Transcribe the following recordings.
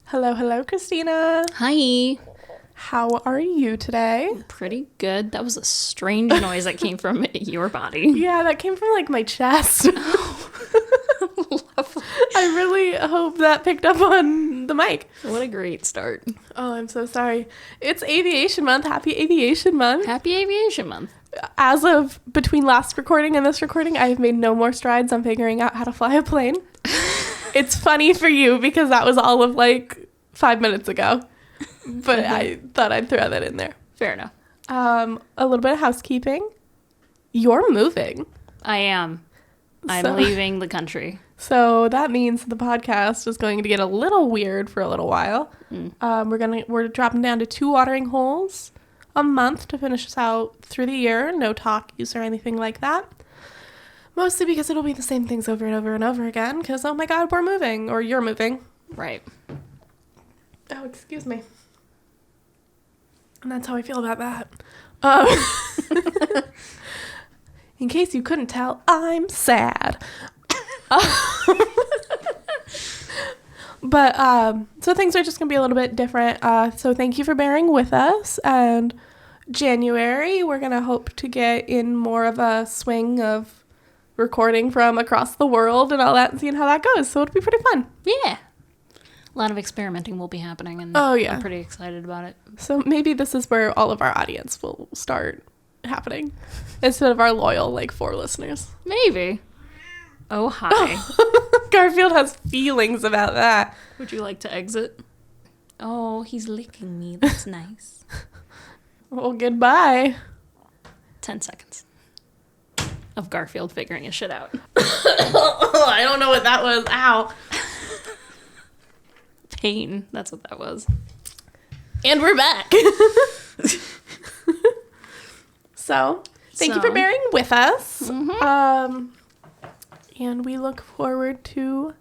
Hello, hello, Christina. Hi. How are you today? Pretty good. That was a strange noise that came from your body. Yeah, that came from like my chest. Lovely. I really hope that picked up on the mic. What a great start. Oh, I'm so sorry. It's Aviation Month. Happy Aviation Month. Happy Aviation Month. As of between last recording and this recording, I have made no more strides on figuring out how to fly a plane. It's funny for you because that was all of like 5 minutes ago. But I thought I'd throw that in there. Fair enough. A little bit of housekeeping. You're moving. I am. I'm leaving the country. So that means the podcast is going to get a little weird for a little while. We're dropping down to 2 watering holes a month to finish us out through the year. No talkies or anything like that. Mostly because it'll be the same things over and over and over again. Because, oh my God, we're moving. Or you're moving. Right. Oh, excuse me. And that's how I feel about that. In case you couldn't tell, I'm sad. But so things are just going to be a little bit different. So thank you for bearing with us. And January, we're going to hope to get in more of a swing of recording from across the world and all that and seeing how that goes. So it'll be pretty fun. Yeah. A lot of experimenting will be happening, and I'm pretty excited about it. So maybe this is where all of our audience will start happening instead of our loyal, 4 listeners. Maybe. Oh, hi. Garfield has feelings about that. Would you like to exit? Oh, he's licking me. That's nice. Well, goodbye. 10 seconds of Garfield figuring his shit out. I don't know what that was. Ow. Pain. That's what that was. And we're back. So, thank you for bearing with us. Mm-hmm. And we look forward to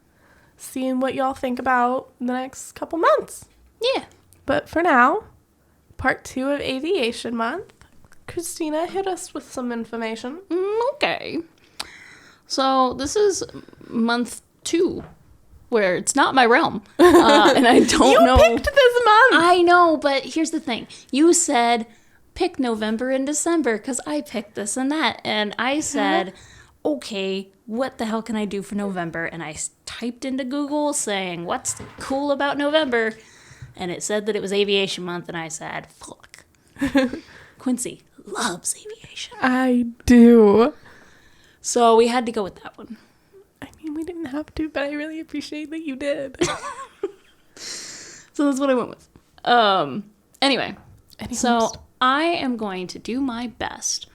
seeing what y'all think about the next couple months. Yeah. But for now, part 2 of Aviation Month. Christina, hit us with some information. Okay. So this is month 2, where it's not my realm. And I don't know. You picked this month. I know, but here's the thing. You said pick November and December because I picked this and that. And I said, okay, what the hell can I do for November? And I typed into Google saying, what's cool about November? And it said that it was Aviation Month. And I said, fuck. Quincy loves aviation. I do. So we had to go with that one. I mean, we didn't have to, but I really appreciate that you did. So that's what I went with. Anyway, so I am going to do my best.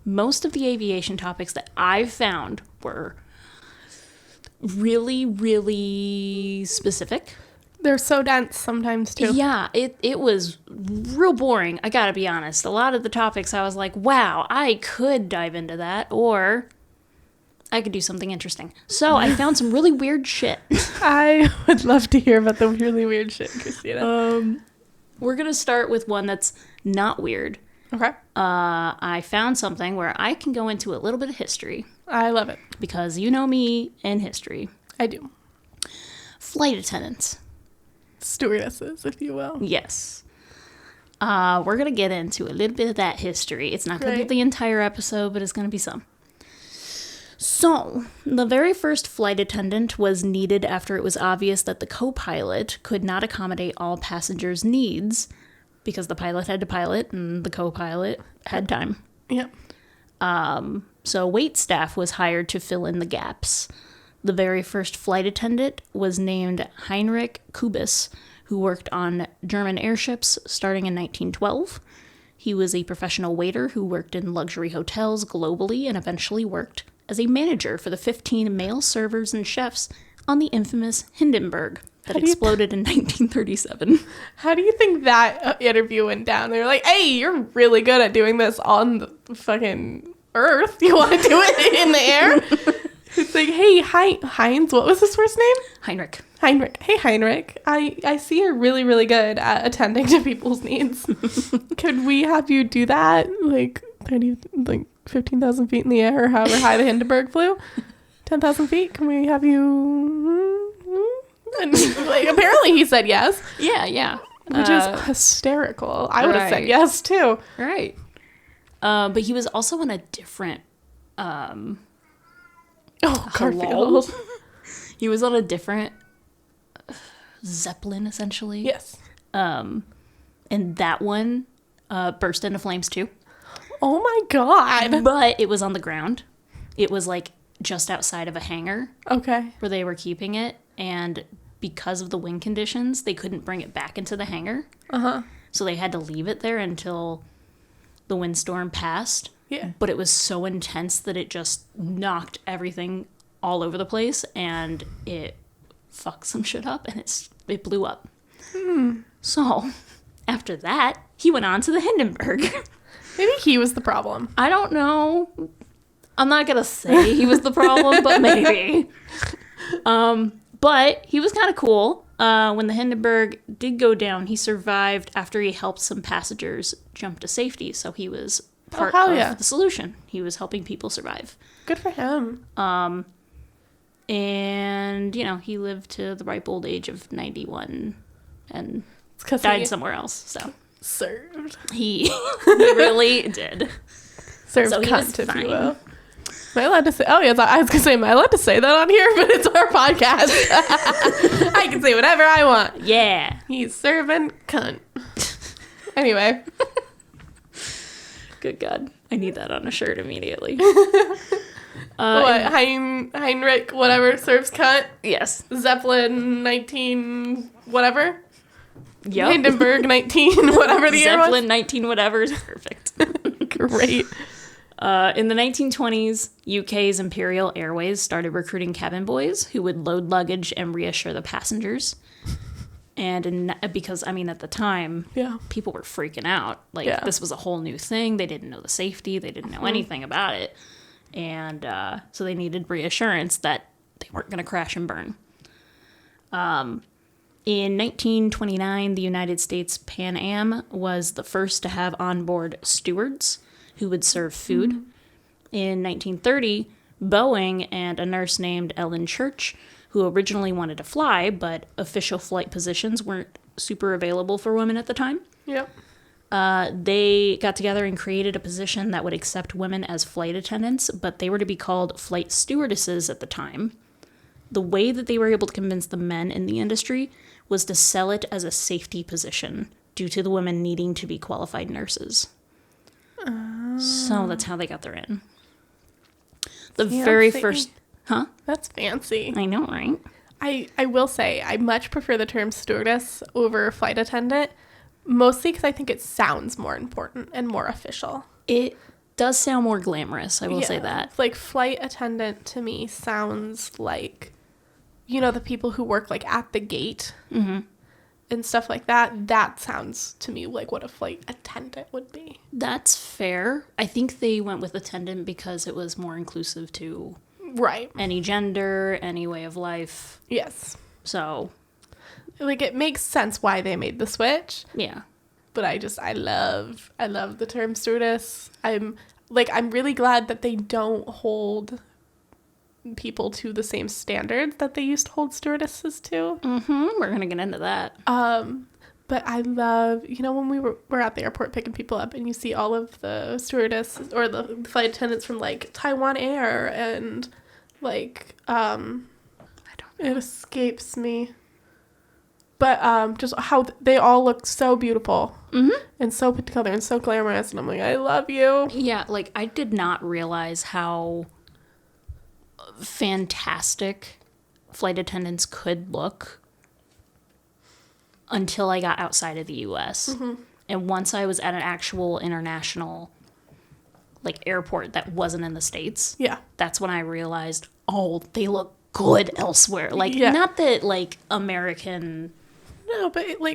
Most of the aviation topics that I've found were really, really specific. They're so dense sometimes, too. Yeah, it was real boring, I gotta be honest. A lot of the topics I was like, wow, I could dive into that, or I could do something interesting. So I found some really weird shit. I would love to hear about the really weird shit, Christina. We're gonna start with one that's not weird. Okay. I found something where I can go into a little bit of history. I love it. Because you know me and history. I do. Flight attendants. Stewardesses, if you will. Yes. We're going to get into a little bit of that history. It's not going to be the entire episode, but it's going to be some. So, the very first flight attendant was needed after it was obvious that the co-pilot could not accommodate all passengers' needs because the pilot had to pilot and the co-pilot had time. Yep. So wait staff was hired to fill in the gaps. The very first flight attendant was named Heinrich Kubis, who worked on German airships starting in 1912. He was a professional waiter who worked in luxury hotels globally and eventually worked as a manager for the 15 male servers and chefs on the infamous Hindenburg that exploded in 1937. How do you think that interview went down? They were like, hey, you're really good at doing this on the fucking Earth. You want to do it in the air? It's like, hey, Heinz, what was his first name? Heinrich. Hey, Heinrich. I see you're really, really good at attending to people's needs. Could we have you do that? 15,000 feet in the air, or however high the Hindenburg flew? 10,000 feet? Can we have you And like, apparently he said yes. Yeah. Which is hysterical. I would have said yes, too. Right. But he was also on a different... Garfield. He was on a different Zeppelin, essentially. Yes. And that one burst into flames, too. Oh, my God. But it was on the ground. It was, like, just outside of a hangar. Okay. Where they were keeping it. And because of the wind conditions, they couldn't bring it back into the hangar. Uh-huh. So they had to leave it there until the windstorm passed. Yeah. But it was so intense that it just knocked everything all over the place, and it fucked some shit up, and it blew up. So, after that, he went on to the Hindenburg. Maybe he was the problem. I don't know. I'm not gonna say he was the problem, but maybe. But he was kind of cool. When the Hindenburg did go down, he survived after he helped some passengers jump to safety, so he was part of the solution. He was helping people survive. Good for him. And, you know, he lived to the ripe old age of 91 and died somewhere else, so. Served. He really did. Served so cunt, if you will. Am I allowed to say? Oh, yes, I was going to say, am I allowed to say that on here? But it's our podcast. I can say whatever I want. Yeah. He's serving cunt. Anyway. Good God. I need that on a shirt immediately. What? Heinrich, whatever, serves cunt? Yes. Zeppelin 19, whatever? Yep. Hindenburg 19, whatever the year was. Zeppelin 19, whatever is perfect. Great. In the 1920s, UK's Imperial Airways started recruiting cabin boys who would load luggage and reassure the passengers. And because, I mean, at the time, people were freaking out. Like, this was a whole new thing. They didn't know the safety. They didn't know anything about it. And so they needed reassurance that they weren't going to crash and burn. In 1929, the United States Pan Am was the first to have onboard stewards who would serve food. In 1930, Boeing and a nurse named Ellen Church, who originally wanted to fly, but official flight positions weren't super available for women at the time. Yep. They got together and created a position that would accept women as flight attendants, but they were to be called flight stewardesses at the time. The way that they were able to convince the men in the industry was to sell it as a safety position due to the women needing to be qualified nurses. So that's how they got their in. The very first... Huh? That's fancy. I know, right? I will say, I much prefer the term stewardess over flight attendant, mostly because I think it sounds more important and more official. It does sound more glamorous, I will say that. Like, flight attendant to me sounds like, you know, the people who work, like, at the gate and stuff like that. That sounds to me like what a flight attendant would be. That's fair. I think they went with attendant because it was more inclusive to... Right. Any gender, any way of life. Yes. So. Like, it makes sense why they made the switch. Yeah. But I love the term stewardess. I'm really glad that they don't hold people to the same standards that they used to hold stewardesses to. We're going to get into that. But I love, you know, when we're at the airport picking people up and you see all of the stewardesses or the flight attendants from, like, Taiwan Air and, like, I don't know. It escapes me. But just how they all look so beautiful and so put together and so glamorous. And I'm like, I love you. Yeah, like, I did not realize how fantastic flight attendants could look until I got outside of the U.S. And once I was at an actual international, like, airport that wasn't in the States, that's when I realized, oh, they look good elsewhere. Like, not that, like, American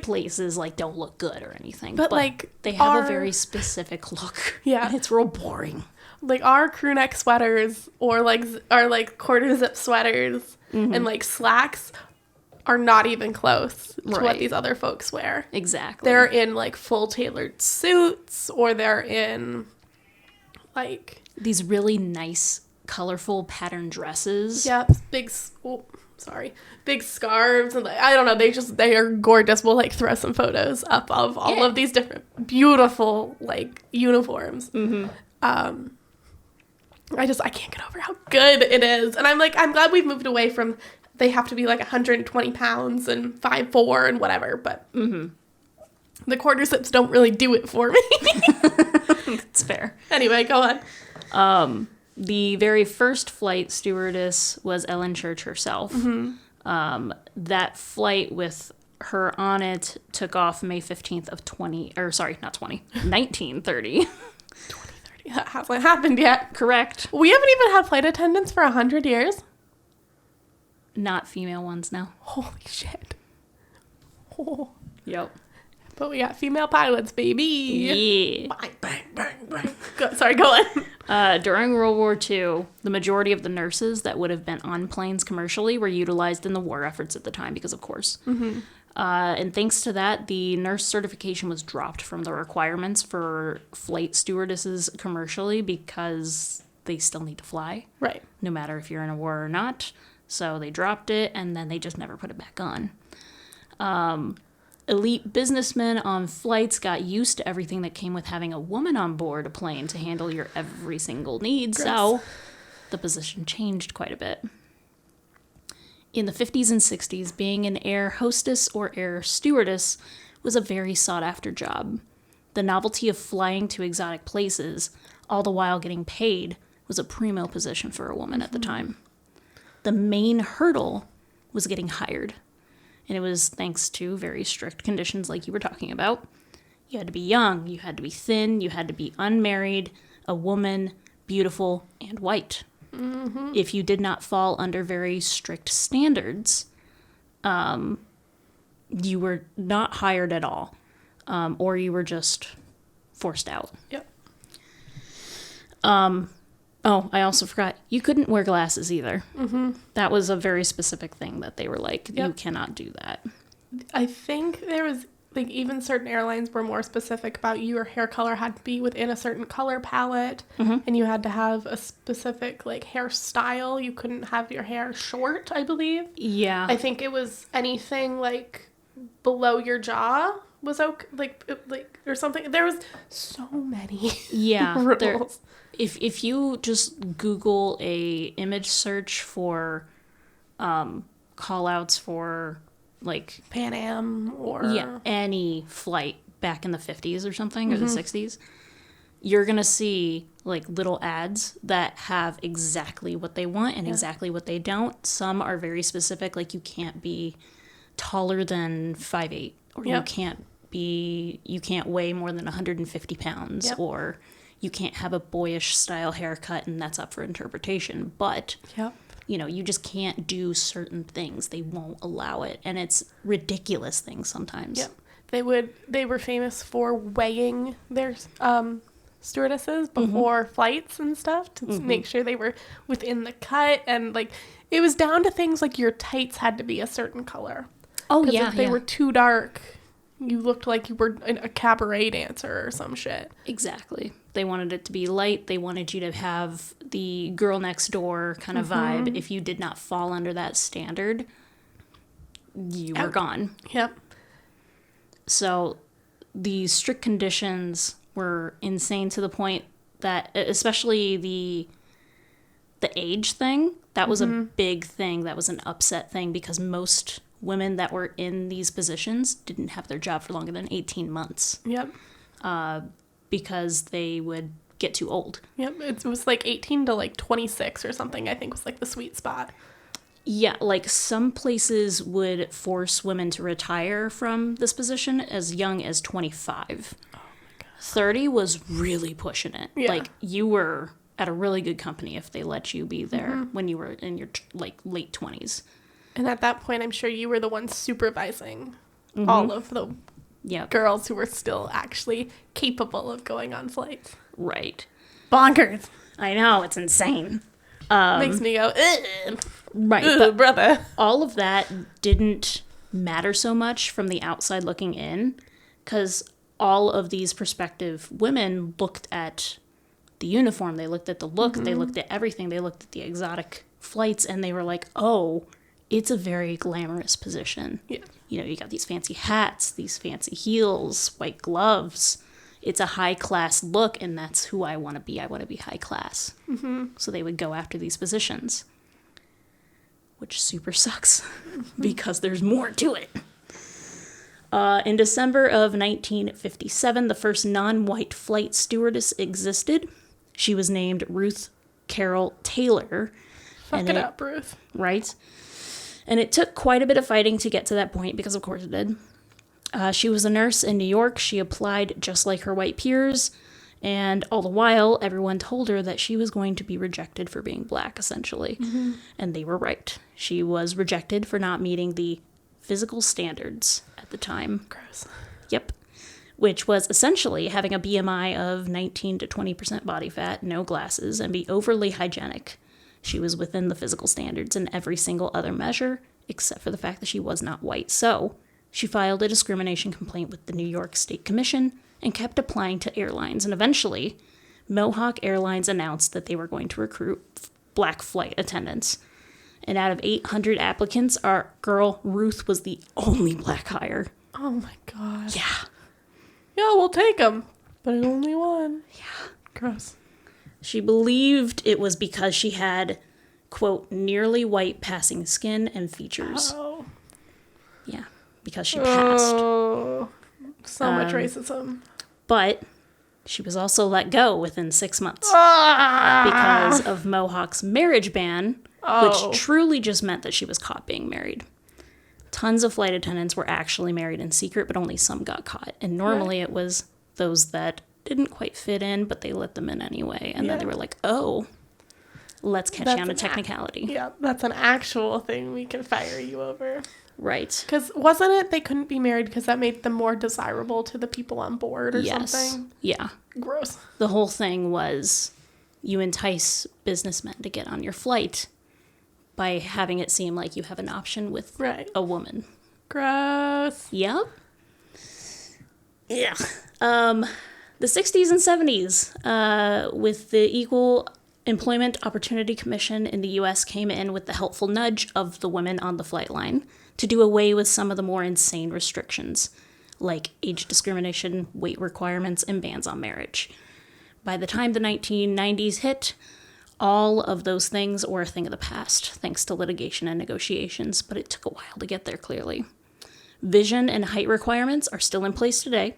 places, like, don't look good or anything. But like, they have a very specific look. Yeah. And it's real boring. Like, our crew neck sweaters or, like, our quarter zip sweaters and, like, slacks are not even close to what these other folks wear. Exactly. They're in, like, full tailored suits, or they're in, like... these really nice, colorful pattern dresses. Yeah, big... big scarves, and like, I don't know, they are gorgeous. We'll like throw some photos up of all of these different beautiful like uniforms. I can't get over how good it is, and I'm glad we've moved away from they have to be like 120 pounds and 5'4" and whatever, but the quarter zips don't really do it for me. That's fair. Anyway, go on. The very first flight stewardess was Ellen Church herself. That flight with her on it took off May 15th of 1930. 2030. That hasn't happened yet. Correct. We haven't even had flight attendants for 100 years. Not female ones now. Holy shit. Oh. Yep. But we got female pilots, baby. Yeah. Bang, bang, bang, bang. Sorry, go on. During World War II, the majority of the nurses that would have been on planes commercially were utilized in the war efforts at the time, because of course. And thanks to that, the nurse certification was dropped from the requirements for flight stewardesses commercially, because they still need to fly. Right. No matter if you're in a war or not. So they dropped it, and then they just never put it back on. Elite businessmen on flights got used to everything that came with having a woman on board a plane to handle your every single need. Gross. So the position changed quite a bit. In the 50s and 60s, being an air hostess or air stewardess was a very sought-after job. The novelty of flying to exotic places, all the while getting paid, was a primo position for a woman at the time. The main hurdle was getting hired, and it was thanks to very strict conditions like you were talking about. You had to be young, you had to be thin, you had to be unmarried, a woman, beautiful, and white. If you did not fall under very strict standards, you were not hired at all, or you were just forced out. Yep. Oh, I also forgot. You couldn't wear glasses either. That was a very specific thing that they were like, you cannot do that. I think there was, like, even certain airlines were more specific about your hair color had to be within a certain color palette, and you had to have a specific, like, hairstyle. You couldn't have your hair short, I believe. Yeah. I think it was anything, like, below your jaw was okay, like or something. There was so many rules. If you just Google a image search for call-outs for, like, Pan Am or... Yeah, any flight back in the 50s or something, or the 60s, you're going to see, like, little ads that have exactly what they want and exactly what they don't. Some are very specific, like you can't be taller than 5'8", or you can't weigh more than 150 pounds, or you can't have a boyish style haircut, and that's up for interpretation. But, you know, you just can't do certain things. They won't allow it. And it's ridiculous things sometimes. Yep. They were famous for weighing their stewardesses before flights and stuff to make sure they were within the cut. And, like, it was down to things like your tights had to be a certain color. Oh, Because yeah, if they were too dark, you looked like you were a cabaret dancer or some shit. Exactly. They wanted it to be light. They wanted you to have the girl next door kind of vibe. If you did not fall under that standard, you were gone. Yep. So the strict conditions were insane to the point that, especially the age thing, that was a big thing. That was an upset thing, because most women that were in these positions didn't have their job for longer than 18 months. Yep. Because they would get too old. Yep. It was like 18 to like 26 or something, I think was like the sweet spot. Yeah, like some places would force women to retire from this position as young as 25. Oh my God. 30 was really pushing it. Yeah. Like, you were at a really good company if they let you be there when you were in your like late 20s. And at that point, I'm sure you were the one supervising all of the girls who were still actually capable of going on flights. Right. Bonkers. I know, it's insane. Makes me go, ugh. Right. Ugh, but brother. All of that didn't matter so much from the outside looking in, because all of these prospective women looked at the uniform, they looked at the look, they looked at everything, they looked at the exotic flights, and they were like, oh, it's a very glamorous position. Yeah. You know, you got these fancy hats, these fancy heels, white gloves. It's a high-class look, and that's who I want to be. I want to be high class. Mm-hmm. So they would go after these positions, which super sucks because there's more to it. In December of 1957, the first non-white flight stewardess existed. She was named Ruth Carroll Taylor. Fuck it up, Ruth. Right? And it took quite a bit of fighting to get to that point, because of course it did. She was a nurse in New York. She applied just like her white peers, and all the while, everyone told her that she was going to be rejected for being black, essentially. Mm-hmm. And they were right. She was rejected for not meeting the physical standards at the time. Gross. Yep. Which was essentially having a BMI of 19 to 20% body fat, no glasses, and be overly hygienic. She was within the physical standards in every single other measure, except for the fact that she was not white. So she filed a discrimination complaint with the New York State Commission and kept applying to airlines. And eventually, Mohawk Airlines announced that they were going to recruit black flight attendants. And out of 800 applicants, our girl Ruth was the only black hire. Oh my God. Yeah. Yeah, we'll take them. But only one. Yeah. Gross. She believed it was because she had, quote, nearly white passing skin and features. Oh. Yeah, because she passed. Oh. So much racism. But she was also let go within 6 months because of Mohawk's marriage ban, which truly just meant that she was caught being married. Tons of flight attendants were actually married in secret, but only some got caught. And normally it was those that didn't quite fit in, but they let them in anyway. And then they were like, oh, let's catch you on a technicality. Yeah, that's an actual thing we can fire you over. Right. Because wasn't it they couldn't be married because that made them more desirable to the people on board or something? Yeah. Gross. The whole thing was you entice businessmen to get on your flight by having it seem like you have an option with a woman. Gross. Yep. Yeah. The 60s and 70s, with the Equal Employment Opportunity Commission in the U.S. came in with the helpful nudge of the women on the flight line to do away with some of the more insane restrictions, like age discrimination, weight requirements, and bans on marriage. By the time the 1990s hit, all of those things were a thing of the past, thanks to litigation and negotiations, but it took a while to get there, clearly. Vision and height requirements are still in place today,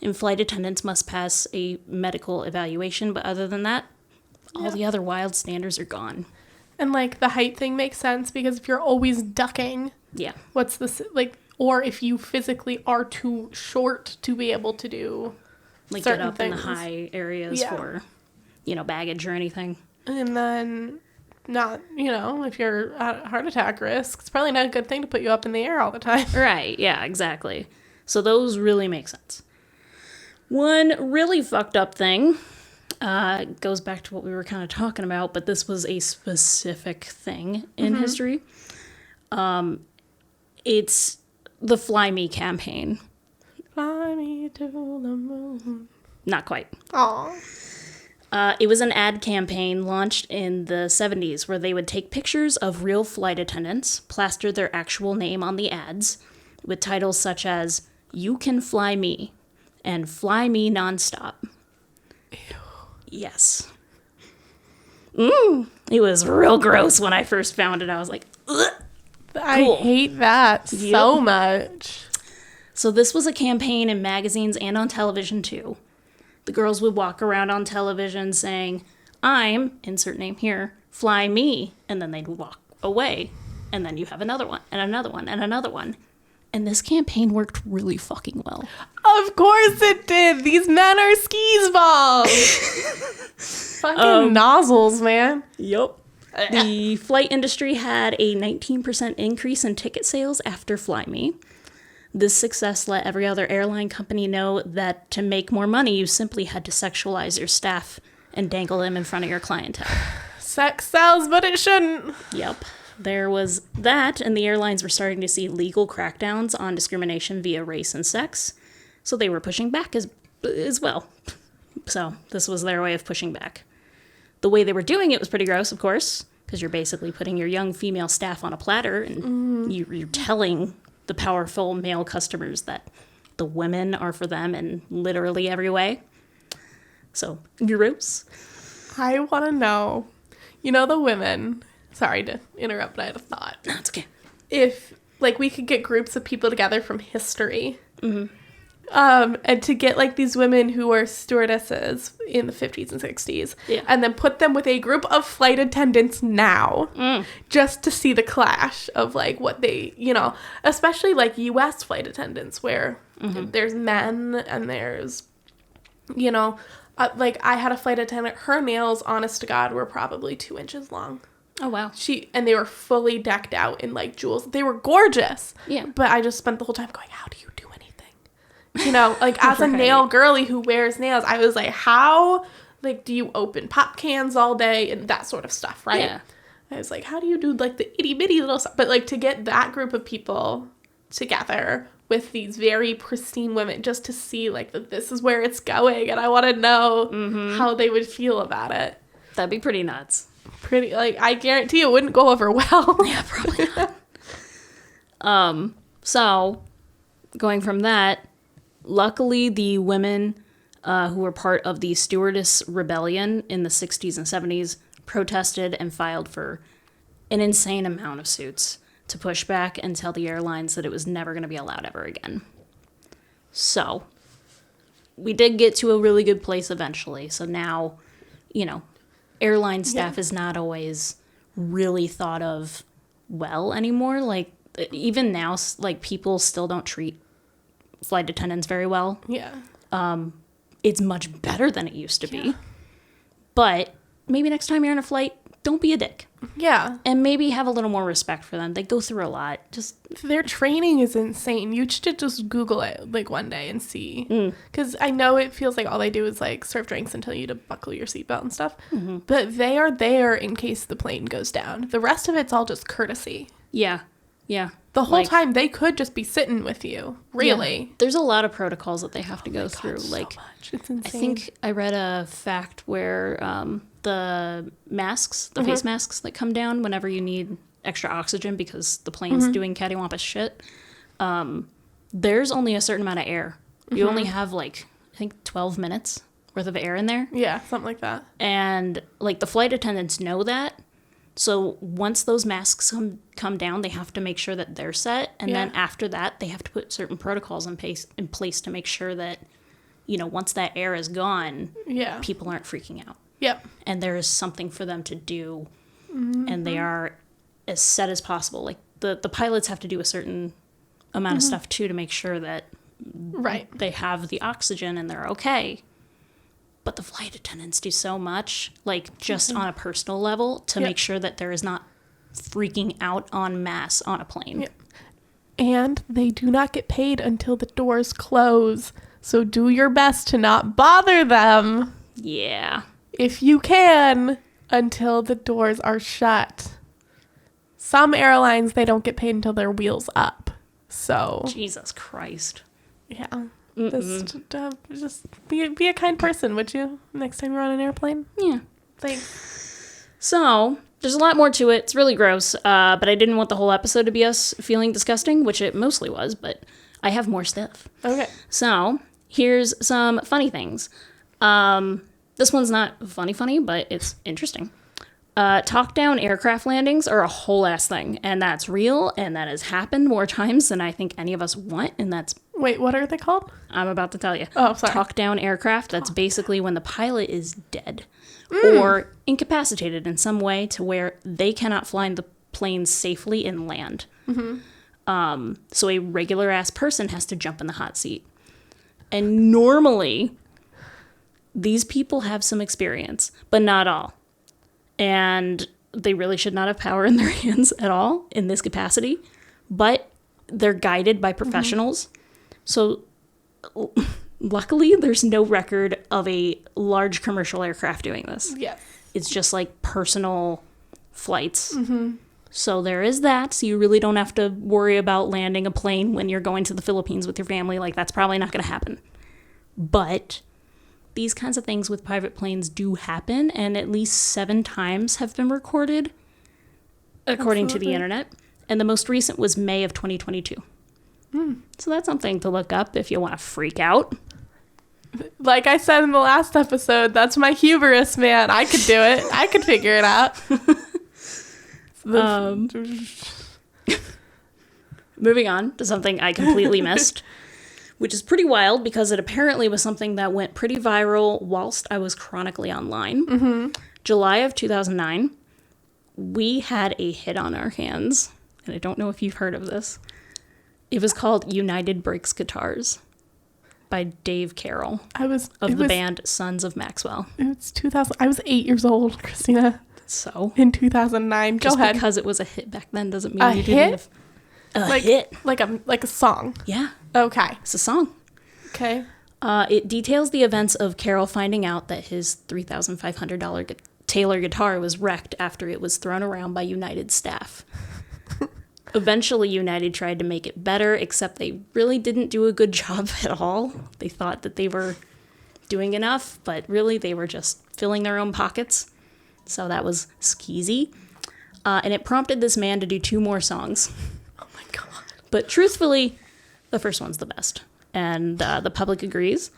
and flight attendants must pass a medical evaluation, but other than that, all the other wild standards are gone. And, like, the height thing makes sense because if you're always ducking, what's the, like, or if you physically are too short to be able to do like certain get up things in the high areas for, you know, baggage or anything. And then not, you know, if you're at heart attack risk, it's probably not a good thing to put you up in the air all the time. Right, yeah, exactly. So those really make sense. One really fucked up thing goes back to what we were kind of talking about, but this was a specific thing in history. It's the Fly Me campaign. Fly me to the moon. Not quite. Aw. It was an ad campaign launched in the 70s where they would take pictures of real flight attendants, plaster their actual name on the ads, with titles such as, "You Can Fly Me," and "Fly Me Nonstop." Ew. Yes. It was real gross when I first found it. I was like, ugh. I hate that so much. So this was a campaign in magazines and on television too. The girls would walk around on television saying, "I'm," insert name here, "fly me," and then they'd walk away. And then you have another one, and another one, and another one. And this campaign worked really fucking well. Of course it did. These men are skis balls. Fucking nozzles, man. Yep. The flight industry had a 19% increase in ticket sales after Fly Me. This success let every other airline company know that to make more money, you simply had to sexualize your staff and dangle them in front of your clientele. Sex sells, but it shouldn't. Yep. There was that, and the airlines were starting to see legal crackdowns on discrimination via race and sex, so they were pushing back as well. So this was their way of pushing back. The way they were doing it was pretty gross, of course, because because you're basically putting your young female staff on a platter and you're telling the powerful male customers that the women are for them in literally every way. So, gross. I want to know, the women, sorry to interrupt, but I had a thought. No, it's okay. If, we could get groups of people together from history, and to get, these women who were stewardesses in the 50s and 60s, and then put them with a group of flight attendants now, just to see the clash of, what they, especially, U.S. flight attendants, where there's men and there's, I had a flight attendant, her nails, honest to God, were probably 2 inches long. Oh, wow. And they were fully decked out in, jewels. They were gorgeous. Yeah. But I just spent the whole time going, how do you do anything? As a nail girly who wears nails, I was like, how, do you open pop cans all day and that sort of stuff, right? Yeah. I was like, how do you do, the itty-bitty little stuff? But, to get that group of people together with these very pristine women just to see, that this is where it's going, and I want to know how they would feel about it. That'd be pretty nuts. I guarantee it wouldn't go over well. Yeah, probably not. So, going from that, luckily the women who were part of the Stewardess Rebellion in the 60s and 70s protested and filed for an insane amount of suits to push back and tell the airlines that it was never going to be allowed ever again. So, we did get to a really good place eventually. So now, airline staff is not always really thought of well anymore. Even now, people still don't treat flight attendants very well. Yeah. It's much better than it used to be. But maybe next time you're on a flight, don't be a dick. Yeah. And maybe have a little more respect for them. They go through a lot. Their training is insane. You should just Google it one day and see. Because I know it feels like all they do is serve drinks and tell you to buckle your seatbelt and stuff. But they are there in case the plane goes down. The rest of it's all just courtesy. Yeah. Yeah. The whole time they could just be sitting with you. Really. Yeah. There's a lot of protocols that they have to go through. So much. It's insane. I think I read a fact where the masks, the face masks that come down whenever you need extra oxygen because the plane's doing cattywampus shit, there's only a certain amount of air. You only have I think 12 minutes worth of air in there. Yeah, something like that. And the flight attendants know that. So once those masks come down, they have to make sure that they're set. And then after that, they have to put certain protocols in place to make sure that, once that air is gone, people aren't freaking out. Yep. And there is something for them to do. And they are as set as possible. The pilots have to do a certain amount of stuff, too, to make sure that they have the oxygen and they're okay. But the flight attendants do so much, just on a personal level, to make sure that there is not freaking out en masse on a plane. Yep. And they do not get paid until the doors close. So do your best to not bother them. Yeah. If you can, until the doors are shut. Some airlines, they don't get paid until their wheel's up. So. Jesus Christ. Yeah. Just be a kind person, would you? Next time you're on an airplane? Yeah. Thanks. So, there's a lot more to it. It's really gross, but I didn't want the whole episode to be us feeling disgusting, which it mostly was, but I have more stuff. Okay. So, here's some funny things. This one's not funny, but it's interesting. Talk-down aircraft landings are a whole ass thing, and that's real, and that has happened more times than I think any of us want, and that's... Wait, what are they called? I'm about to tell you. Oh, sorry. Talk-down aircraft, that's basically when the pilot is dead or incapacitated in some way to where they cannot fly the plane safely and land. So a regular-ass person has to jump in the hot seat. And normally, these people have some experience, but not all. And they really should not have power in their hands at all in this capacity, but they're guided by professionals. So luckily, there's no record of a large commercial aircraft doing this. Yes. It's just personal flights. So there is that. So you really don't have to worry about landing a plane when you're going to the Philippines with your family. That's probably not going to happen. But these kinds of things with private planes do happen, and at least 7 times have been recorded. according to the internet. And the most recent was May of 2022. So that's something to look up if you want to freak out. Like I said in the last episode, that's my hubris, man. I could do it. I could figure it out. Moving on to something I completely missed, which is pretty wild because it apparently was something that went pretty viral whilst I was chronically online. July of 2009, we had a hit on our hands, and I don't know if you've heard of this. It was called United Breaks Guitars by Dave Carroll of the band Sons of Maxwell. It's 2000. I was 8 years old, Christina. So in 2009, just go ahead. Because it was a hit back then doesn't mean a you hit? Didn't have a hit. Like a song. Yeah. Okay. It's a song. Okay. It details the events of Carroll finding out that his $3,500 Taylor guitar was wrecked after it was thrown around by United staff. Eventually, United tried to make it better, except they really didn't do a good job at all. They thought that they were doing enough, but really they were just filling their own pockets. So that was skeezy. And it prompted this man to do 2 more songs. Oh my God. But truthfully, the first one's the best. And the public agrees.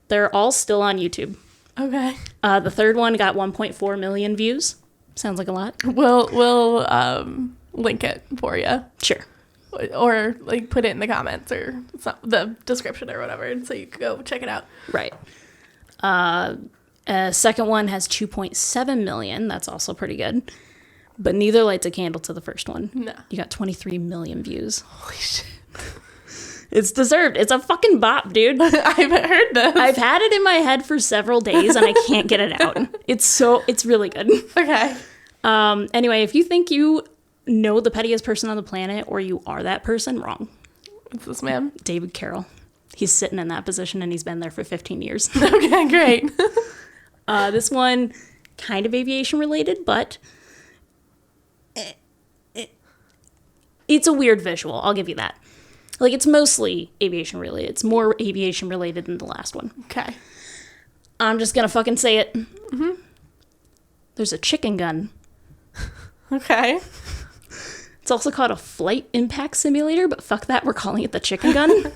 They're all still on YouTube. Okay. The third one got 1.4 million views. Sounds like a lot. We'll link it for you. Sure. Or like put it in the comments or the description or whatever, and so you can go check it out. Right. Second one has 2.7 million. That's also pretty good. But neither lights a candle to the first one. No. You got 23 million views. Holy shit. It's deserved. It's a fucking bop, dude. I haven't heard this. I've had it in my head for several days and I can't get it out. It's really good. Okay. Anyway, if you think you know the pettiest person on the planet or you are that person, wrong. What's this man? David Carroll. He's sitting in that position and he's been there for 15 years. Okay, great. This one, kind of aviation related, but it's a weird visual. I'll give you that. Like, it's mostly aviation related. It's more aviation related than the last one. Okay. I'm just gonna fucking say it. Mm-hmm. There's a chicken gun. Okay. It's also called a flight impact simulator, but fuck that, we're calling it the chicken gun.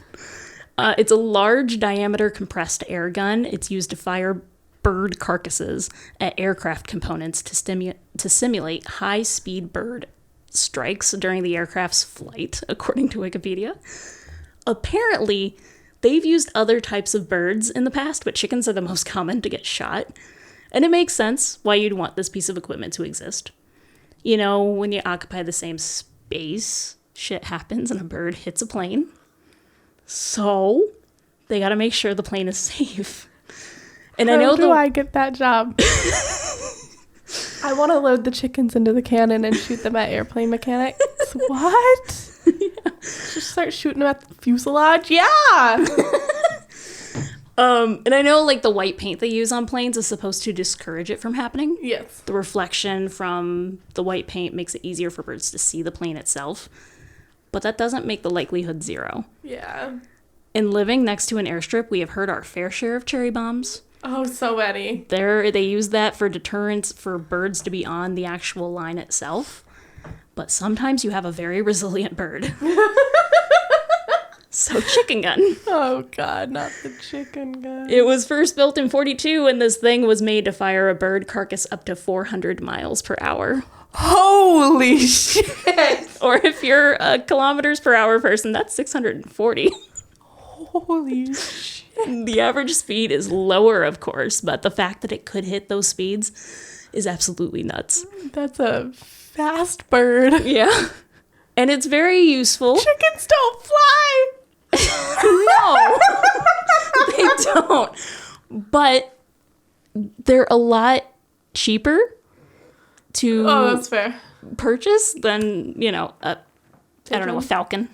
It's a large diameter compressed air gun. It's used to fire bird carcasses at aircraft components to simulate high-speed bird strikes during the aircraft's flight, according to Wikipedia. Apparently, they've used other types of birds in the past, but chickens are the most common to get shot. And it makes sense why you'd want this piece of equipment to exist. You know, when you occupy the same space, shit happens and a bird hits a plane. So, they gotta make sure the plane is safe. And I know How do I get that job? I want to load the chickens into the cannon and shoot them at airplane mechanics. What? Yeah. Just start shooting them at the fuselage? Yeah! And I know, like, the white paint they use on planes is supposed to discourage it from happening. Yes. The reflection from the white paint makes it easier for birds to see the plane itself. But that doesn't make the likelihood 0. Yeah. In living next to an airstrip, we have heard our fair share of cherry bombs. Oh, so many. They use that for deterrence for birds to be on the actual line itself. But sometimes you have a very resilient bird. So, chicken gun. Oh, God, not the chicken gun. It was first built in 1942, and this thing was made to fire a bird carcass up to 400 miles per hour. Holy shit! Or if you're a kilometers per hour person, that's 640. Holy shit. The average speed is lower, of course, but the fact that it could hit those speeds is absolutely nuts. That's a fast bird. Yeah. And it's very useful. Chickens don't fly! No, they don't. But they're a lot cheaper to that's fair. purchase than, you know, I don't know, a falcon.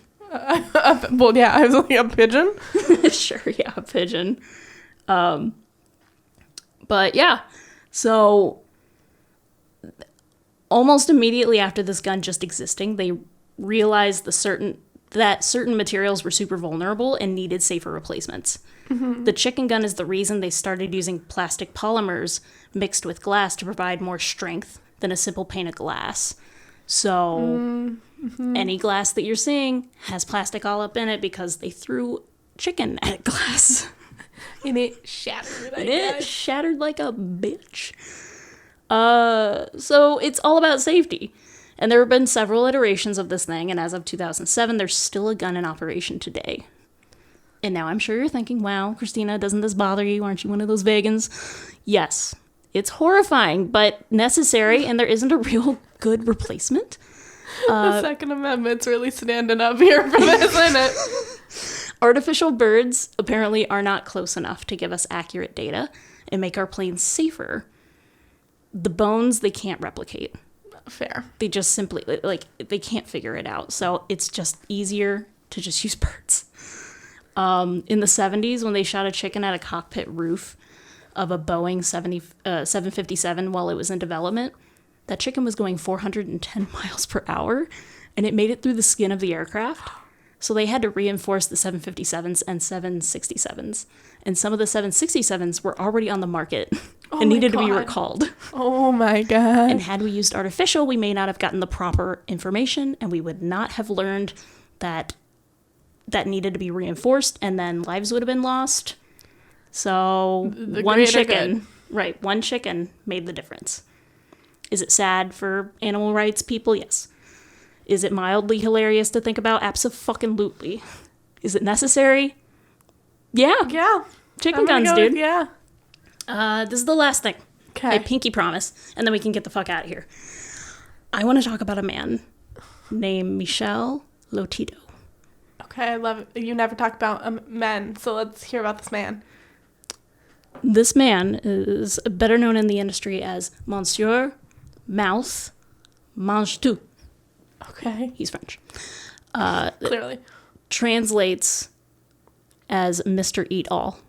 Well, yeah, I was like a pigeon. Sure, yeah, a pigeon. But yeah, so almost immediately after this gun just existing, they realized that certain materials were super vulnerable and needed safer replacements. Mm-hmm. The chicken gun is the reason they started using plastic polymers mixed with glass to provide more strength than a simple pane of glass. So any glass that you're seeing has plastic all up in it because they threw chicken at glass. And it shattered. It shattered like a bitch. So it's all about safety. And there have been several iterations of this thing, and as of 2007, there's still a gun in operation today. And now I'm sure you're thinking, wow, Christina, doesn't this bother you? Aren't you one of those vegans? Yes, it's horrifying, but necessary, and there isn't a real good replacement. The Second Amendment's really standing up here for this, isn't it? Artificial birds apparently are not close enough to give us accurate data and make our planes safer. The bones, they can't replicate. Fair. They just simply, they can't figure it out. So it's just easier to just use birds. In the 70s, when they shot a chicken at a cockpit roof of a Boeing 757 while it was in development, that chicken was going 410 miles per hour, and it made it through the skin of the aircraft. So they had to reinforce the 757s and 767s. And some of the 767s were already on the market and needed to be recalled. Oh my God. And had we used artificial, we may not have gotten the proper information, and we would not have learned that needed to be reinforced, and then lives would have been lost. So one chicken, right, one chicken made the difference. Is it sad for animal rights people? Yes. Is it mildly hilarious to think about? Abso-fucking-lutely. Is it necessary? Yeah. Yeah. Chicken guns, dude. Yeah. This is the last thing. Okay. I pinky promise, and then we can get the fuck out of here. I want to talk about a man named Michel Lotito. Okay, I love it. You never talk about men, so let's hear about this man. This man is better known in the industry as Monsieur Mouth Mange Tout. Okay. He's French. Clearly. Translates as Mr. Eat All.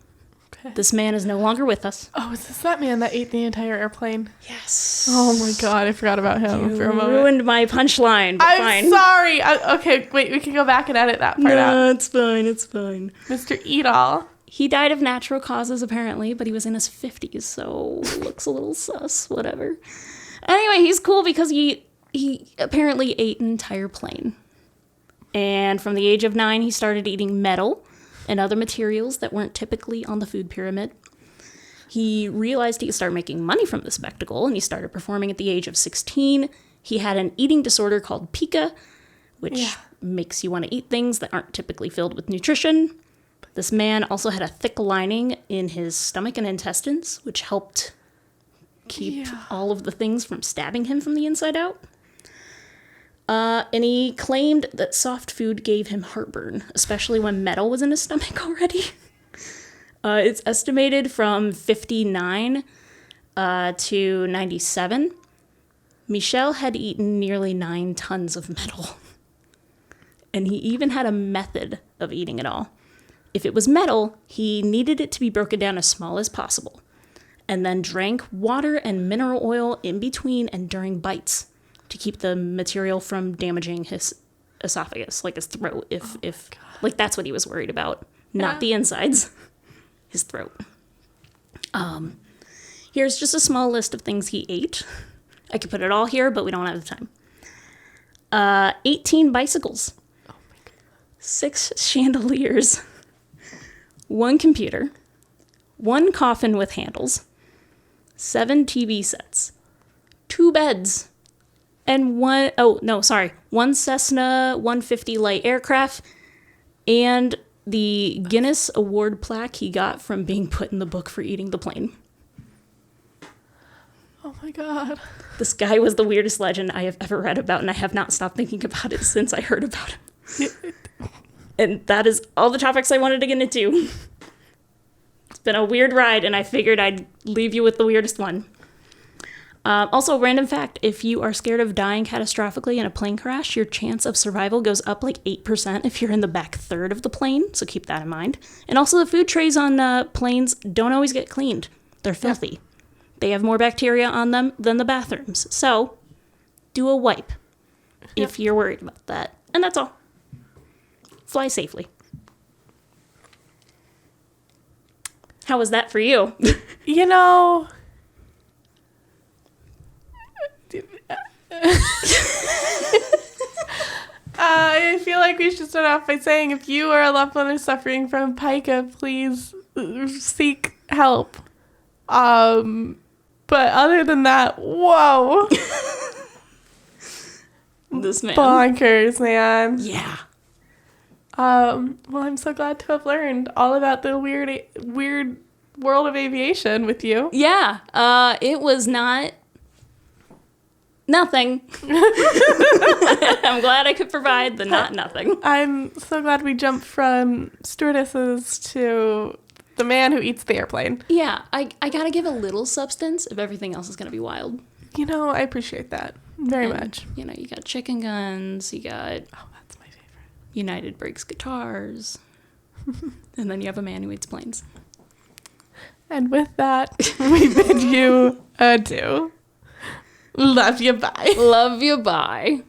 Okay. This man is no longer with us. Oh, is this that man that ate the entire airplane? Yes. Oh my God, I forgot about him for a moment. Ruined my punchline, but I'm fine. sorry. Okay, wait, we can go back and edit that part out. No, it's fine, it's fine. Mr. Eat All. He died of natural causes, apparently, but he was in his 50s, so looks a little sus, whatever. Anyway, he's cool because he apparently ate an entire plane. And from the age of 9, he started eating metal and other materials that weren't typically on the food pyramid. He realized he could start making money from the spectacle, and he started performing at the age of 16. He had an eating disorder called pica, which makes you want to eat things that aren't typically filled with nutrition. This man also had a thick lining in his stomach and intestines, which helped keep all of the things from stabbing him from the inside out. And he claimed that soft food gave him heartburn, especially when metal was in his stomach already. It's estimated from 59 to 97, Michel had eaten nearly 9 tons of metal. And he even had a method of eating it all. If it was metal, he needed it to be broken down as small as possible, and then drank water and mineral oil in between and during bites to keep the material from damaging his esophagus, like his throat, if like that's what he was worried about, not the insides, his throat. Here's just a small list of things he ate. I could put it all here, but we don't have the time. 18 bicycles, 6 chandeliers, 1 computer, 1 coffin with handles, 7 TV sets, 2 beds, and 1 Cessna 150 light aircraft, and the Guinness Award plaque he got from being put in the book for eating the plane. Oh my God. This guy was the weirdest legend I have ever read about, and I have not stopped thinking about it since I heard about him. And that is all the topics I wanted to get into. It's been a weird ride, and I figured I'd leave you with the weirdest one. Also, random fact, if you are scared of dying catastrophically in a plane crash, your chance of survival goes up like 8% if you're in the back third of the plane, so keep that in mind. And also, the food trays on planes don't always get cleaned. They're filthy. They have more bacteria on them than the bathrooms. So, do a wipe if you're worried about that. And that's all. Fly safely. How was that for you? You know... I feel like we should start off by saying if you or a loved one is suffering from pica, please seek help. But other than that, whoa. This man. Bonkers, man. Yeah. Well, I'm so glad to have learned all about the weird world of aviation with you. Yeah. It was nothing. I'm glad I could provide the nothing. I'm so glad we jumped from stewardesses to the man who eats the airplane. Yeah, I gotta give a little substance if everything else is gonna be wild. You know, I appreciate that very much. You know, you got chicken guns, you got... Oh, that's my favorite. United breaks guitars. And then you have a man who eats planes. And with that, we bid you adieu. Love you, bye. Love you, bye.